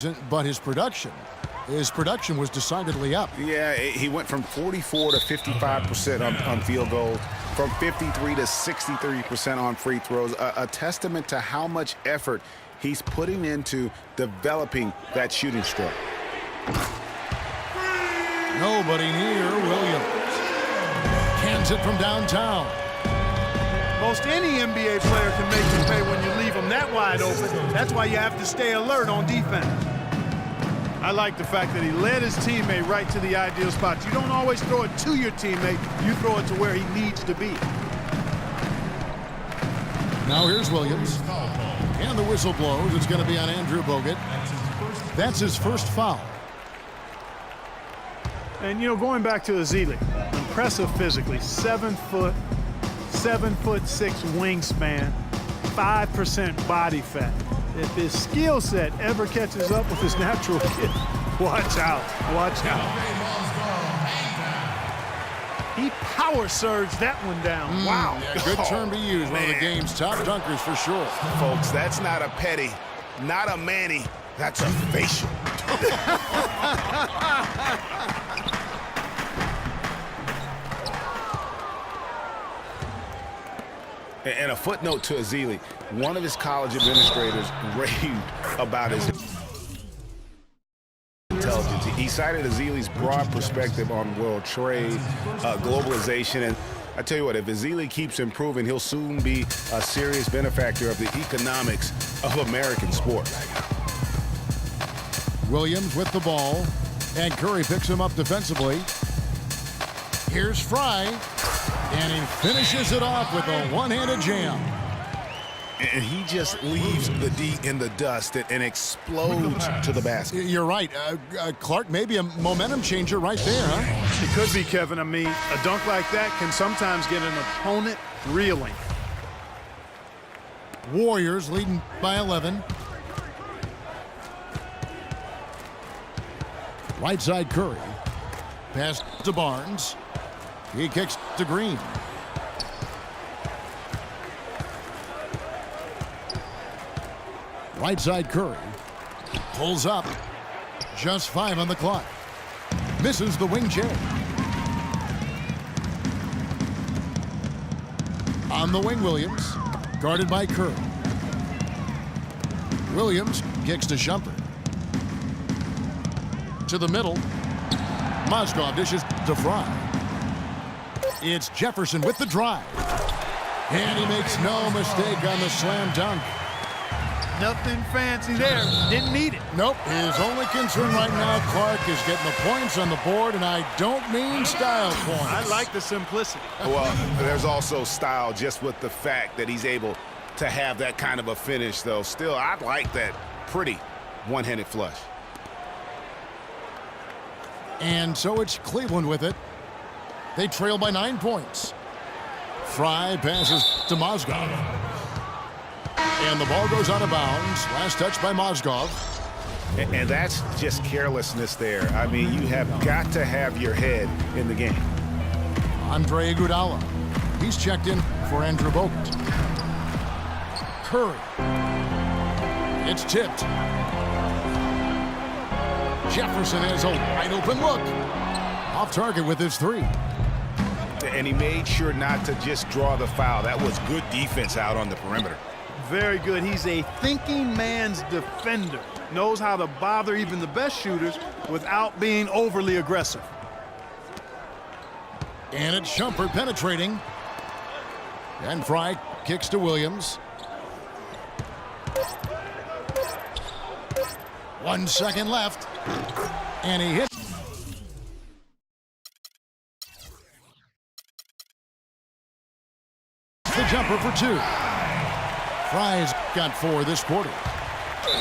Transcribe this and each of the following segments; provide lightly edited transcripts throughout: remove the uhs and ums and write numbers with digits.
but his production was decidedly up. Yeah, he went from 44 to 55% on field goals, from 53 to 63% on free throws, a testament to how much effort he's putting into developing that shooting stroke. Nobody near Williams. Cans it from downtown. Most any NBA player can make you pay when you leave them that wide open. That's why you have to stay alert on defense. I like the fact that he led his teammate right to the ideal spot. You don't always throw it to your teammate. You throw it to where he needs to be. Now here's Williams. And the whistle blows. It's going to be on Andrew Bogut. That's his first foul. And, you know, going back to Ezeli, impressive physically. 7'6" wingspan, 5% body fat. If his skill set ever catches up with his natural gift, watch out, watch out. He power surged that one down. Wow. Yeah, good term to use. One of the game's top dunkers for sure. Folks, that's not a petty, not a Manny, that's a facial. And a footnote to Ezeli, one of his college administrators raved about his intelligence. He cited Ezeli's broad perspective on world trade, globalization, and I tell you what, if Ezeli keeps improving, he'll soon be a serious benefactor of the economics of American sport. Williams with the ball, and Curry picks him up defensively. Here's Fry, and he finishes it off with a one-handed jam. And he just leaves the D in the dust and explodes to the basket. You're right. Clark, maybe a momentum changer right there, huh? It could be, Kevin. I mean, a dunk like that can sometimes get an opponent reeling. Warriors leading by 11. Right side Curry. Pass to Barnes. He kicks to Green. Right side Curry. Pulls up. Just 5 on the clock. Misses the wing chair. On the wing, Williams. Guarded by Curry. Williams kicks to Shumpert. To the middle. Mozgov dishes to Fry. It's Jefferson with the drive. And he makes no mistake on the slam dunk. Nothing fancy there. Didn't need it. Nope. His only concern right now, Clark, is getting the points on the board, and I don't mean style points. I like the simplicity. Well, there's also style just with the fact that he's able to have that kind of a finish, though. Still, I like that pretty one-handed flush. And so it's Cleveland with it. They trail by 9 points. Fry passes to Mozgov. And the ball goes out of bounds. Last touch by Mozgov. And that's just carelessness there. I mean, you have got to have your head in the game. Andre Iguodala. He's checked in for Andrew Bogut. Curry. It's tipped. Jefferson has a wide open look. Off target with his 3. And he made sure not to just draw the foul. That was good defense out on the perimeter. Very good. He's a thinking man's defender. Knows how to bother even the best shooters without being overly aggressive. And it's Shumpert penetrating. And Fry kicks to Williams. 1 second left. And he hits. The jumper for 2. Fry's got 4 this quarter.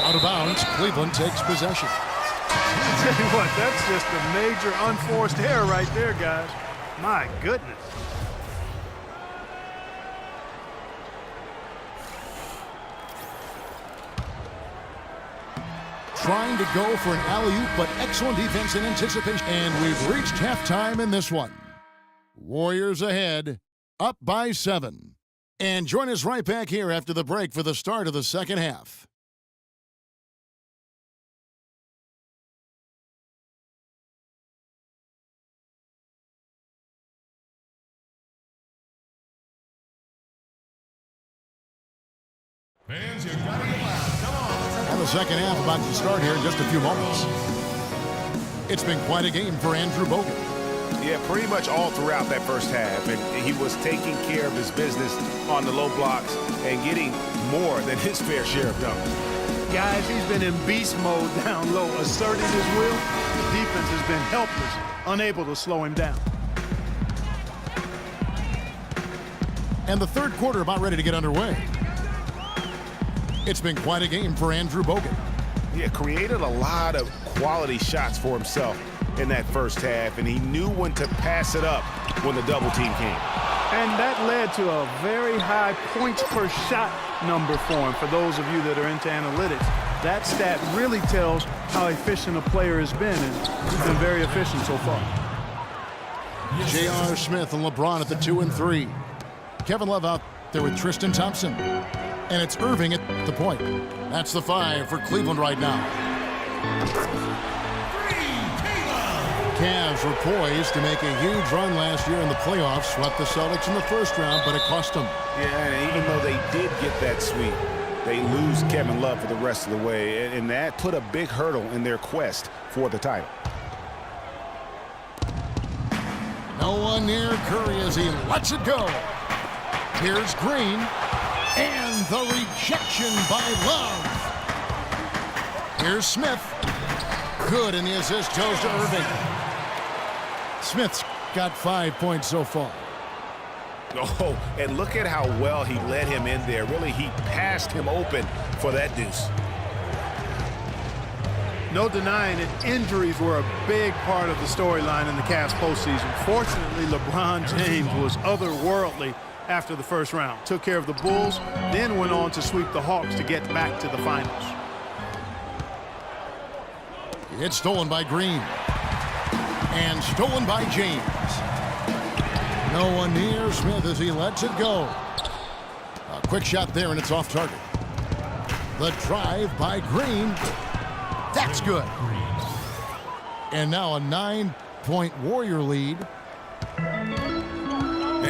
Out of bounds, Cleveland takes possession. I'll tell you what, that's just a major unforced error right there, guys. My goodness. Trying to go for an alley-oop, but excellent defense and anticipation. And we've reached halftime in this one. Warriors ahead, up by 7. And join us right back here after the break for the start of the second half. Fans, you gotta get loud. Come on. And the second half about to start here in just a few moments. It's been quite a game for Andrew Bogut. Yeah, pretty much all throughout that first half. And he was taking care of his business on the low blocks and getting more than his fair share of dunks. Guys, he's been in beast mode down low, asserting his will. The defense has been helpless, unable to slow him down. And the third quarter about ready to get underway. It's been quite a game for Andrew Bogut. Yeah, created a lot of quality shots for himself in that first half, and he knew when to pass it up when the double team came. And that led to a very high points per shot number for him. For those of you that are into analytics, that stat really tells how efficient a player has been, and he's been very efficient so far. J.R. Smith and LeBron at the 2 and 3. Kevin Love out there with Tristan Thompson. And it's Irving at the point. That's the 5 for Cleveland right now. Cavs were poised to make a huge run last year in the playoffs. Swept the Celtics in the first round, but it cost them. Yeah, and even though they did get that sweep, they lose Kevin Love for the rest of the way, and that put a big hurdle in their quest for the title. No one near Curry as he lets it go. Here's Green, and the rejection by Love. Here's Smith. Good, and the assist goes to Irving. Smith's got 5 points so far. Oh, and look at how well he led him in there. Really, he passed him open for that deuce. No denying it, injuries were a big part of the storyline in the Cavs postseason. Fortunately, LeBron James was otherworldly after the first round. Took care of the Bulls, then went on to sweep the Hawks to get back to the finals. It's stolen by Green. And stolen by James. No one near Smith as he lets it go. A quick shot there, and it's off target. The drive by Green. That's good. And now a 9-point Warrior lead.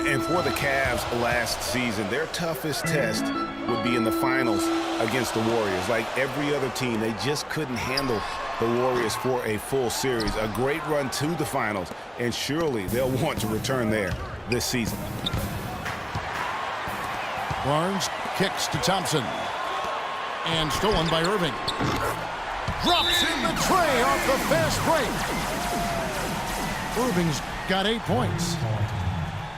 And for the Cavs last season, their toughest test would be in the finals against the Warriors. Like every other team, they just couldn't handle the Warriors for a full series. A great run to the finals, and surely they'll want to return there this season. Barnes kicks to Thompson. And stolen by Irving. Drops in the tray off the fast break. Irving's got 8 points.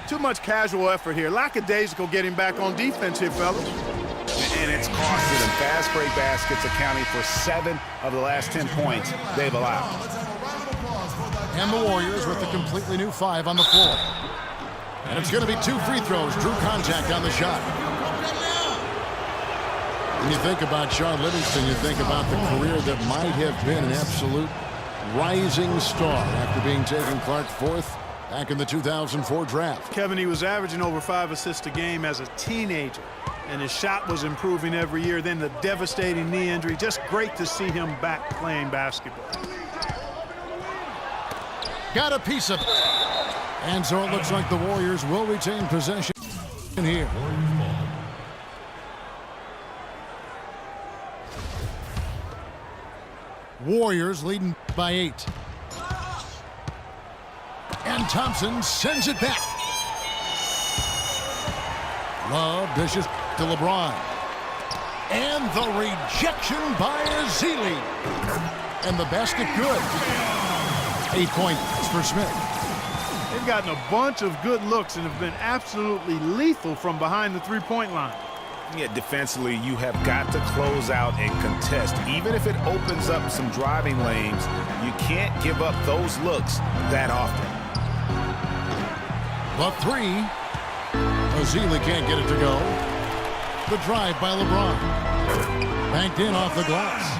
Too much casual effort here. Lackadaisical getting back on defense here, fellas. And it's costed them. Fast break baskets accounting for 7 of the last 10 points they've allowed. And the Warriors with a completely new 5 on the floor. And it's going to be 2 free throws. Drew contact on the shot. When you think about Shaun Livingston, you think about the career that might have been an absolute rising star after being taken Clark 4th back in the 2004 draft. Kevin, he was averaging over 5 assists a game as a teenager, and his shot was improving every year. Then the devastating knee injury. Just great to see him back playing basketball. Got a piece of it. And so it looks like the Warriors will retain possession here. Warriors leading by 8. And Thompson sends it back. Love dishes to LeBron. And the rejection by Ezeli. And the basket good. 8 points for Smith. They've gotten a bunch of good looks and have been absolutely lethal from behind the three-point line. Yeah, defensively, you have got to close out and contest. Even if it opens up some driving lanes, you can't give up those looks that often. The 3. Ezeli can't get it to go. The drive by LeBron. Banked in off the glass.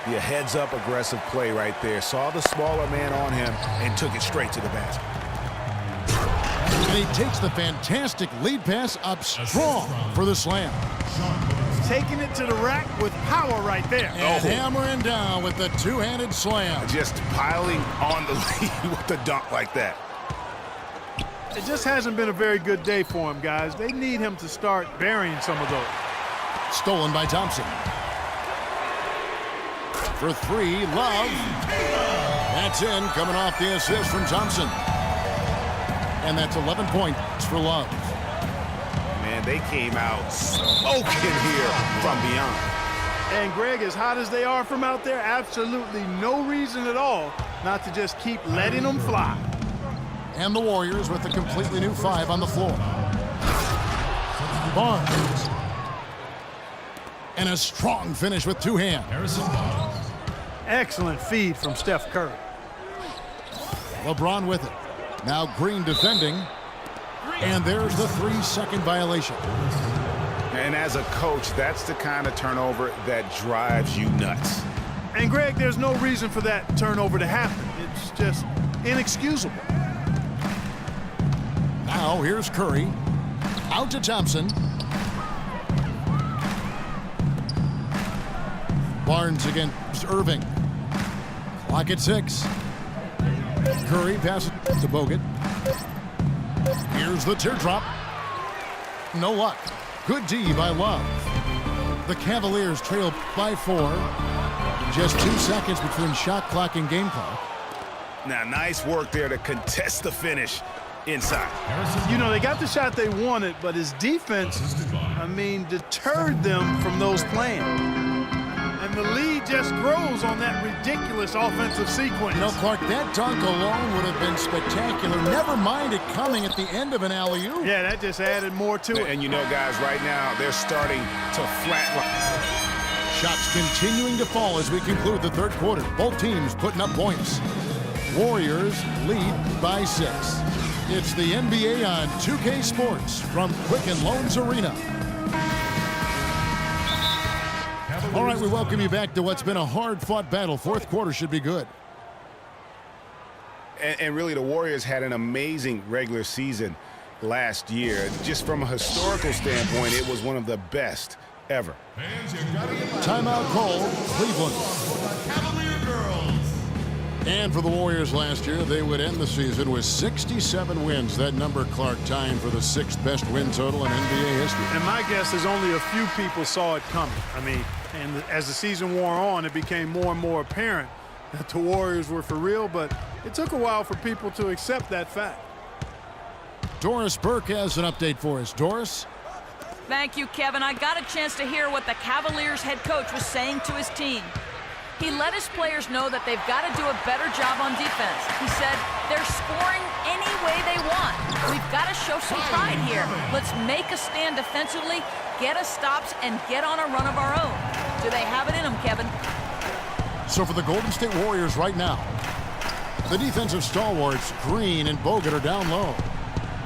Yeah, heads-up aggressive play right there. Saw the smaller man on him and took it straight to the basket. And he takes the fantastic lead pass up strong for the slam. Taking it to the rack with power right there. And hammering down with the two-handed slam. Just piling on the lead with a dunk like that. It just hasn't been a very good day for him, guys. They need him to start burying some of those. Stolen by Thompson. For three, Love. That's in, coming off the assist from Thompson. And that's 11 points for Love. Man, they came out smoking here from beyond. And Greg, as hot as they are from out there, absolutely no reason at all not to just keep letting them fly. And the Warriors with a completely new 5 on the floor. Barnes. And a strong finish with two hands. Excellent feed from Steph Curry. LeBron with it. Now Green defending. And there's the 3-second violation. And as a coach, that's the kind of turnover that drives you nuts. And Greg, there's no reason for that turnover to happen. It's just inexcusable. Now here's Curry. Out to Thompson. Barnes against Irving. Clock at 6. Curry passes to Bogut. Here's the teardrop. No luck. Good D by Love. The Cavaliers trail by 4. Just 2 seconds between shot clock and game clock. Now, nice work there to contest the finish inside. You know, they got the shot they wanted, but his defense, deterred them from those plans. And the lead just grows on that ridiculous offensive sequence. You know, Clark, that dunk alone would have been spectacular. Never mind it coming at the end of an alley-oop. Yeah, that just added more to it. And you know, guys, right now, they're starting to flatline. Shots continuing to fall as we conclude the third quarter. Both teams putting up points. Warriors lead by 6. It's the NBA on 2K Sports from Quicken Loans Arena. All right, we welcome you back to what's been a hard-fought battle. Fourth quarter should be good. And really, the Warriors had an amazing regular season last year. Just from a historical standpoint, it was one of the best ever. Timeout call, Cleveland. Cavalier girls. And for the Warriors last year, they would end the season with 67 wins. That number, Clark, tying for the 6th best win total in NBA history. And my guess is only a few people saw it coming. And as the season wore on, it became more and more apparent that the Warriors were for real, but it took a while for people to accept that fact. Doris Burke has an update for us. Doris? Thank you, Kevin. I got a chance to hear what the Cavaliers head coach was saying to his team. He let his players know that they've got to do a better job on defense. He said, they're scoring any way they want. We've got to show some pride here. Let's make a stand defensively, get us stops, and get on a run of our own. Do they have it in them, Kevin? So for the Golden State Warriors right now, the defensive stalwarts, Green and Bogut, are down low.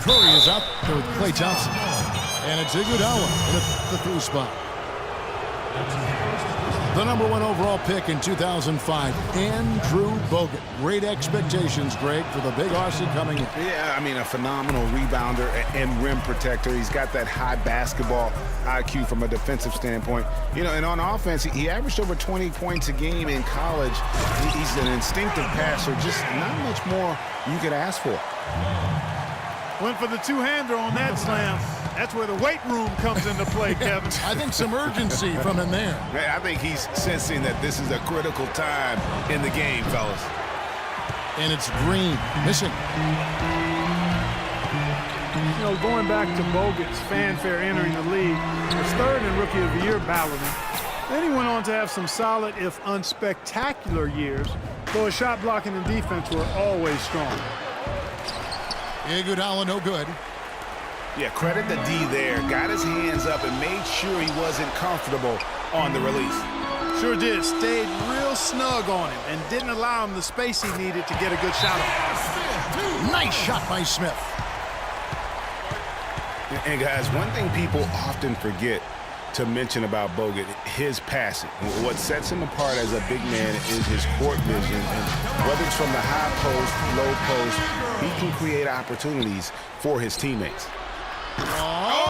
Curry is out there with Klay Thompson. And it's Iguodala in the 3 spot. The number 1 overall pick in 2005, Andrew Bogut. Great expectations, Greg, for the big RC coming in. Yeah, a phenomenal rebounder and rim protector. He's got that high basketball IQ from a defensive standpoint. And on offense, he averaged over 20 points a game in college. He's an instinctive passer, just not much more you could ask for. Went for the two-hander on that slam. That's where the weight room comes into play, Kevin. I think some urgency from him there. I think he's sensing that this is a critical time in the game, fellas. And it's Green missing. Going back to Bogut's fanfare entering the league, his 3rd in Rookie of the Year balloting. Then he went on to have some solid, if unspectacular, years, though his shot blocking and defense were always strong. Iguodala no good. Yeah, credit the D there. Got his hands up and made sure he wasn't comfortable on the release. Sure did. Stayed real snug on him and didn't allow him the space he needed to get a good shot off. Nice shot by Smith. And guys, one thing people often forget to mention about Bogut, his passing. What sets him apart as a big man is his court vision. And whether it's from the high post, low post, he can create opportunities for his teammates. Oh,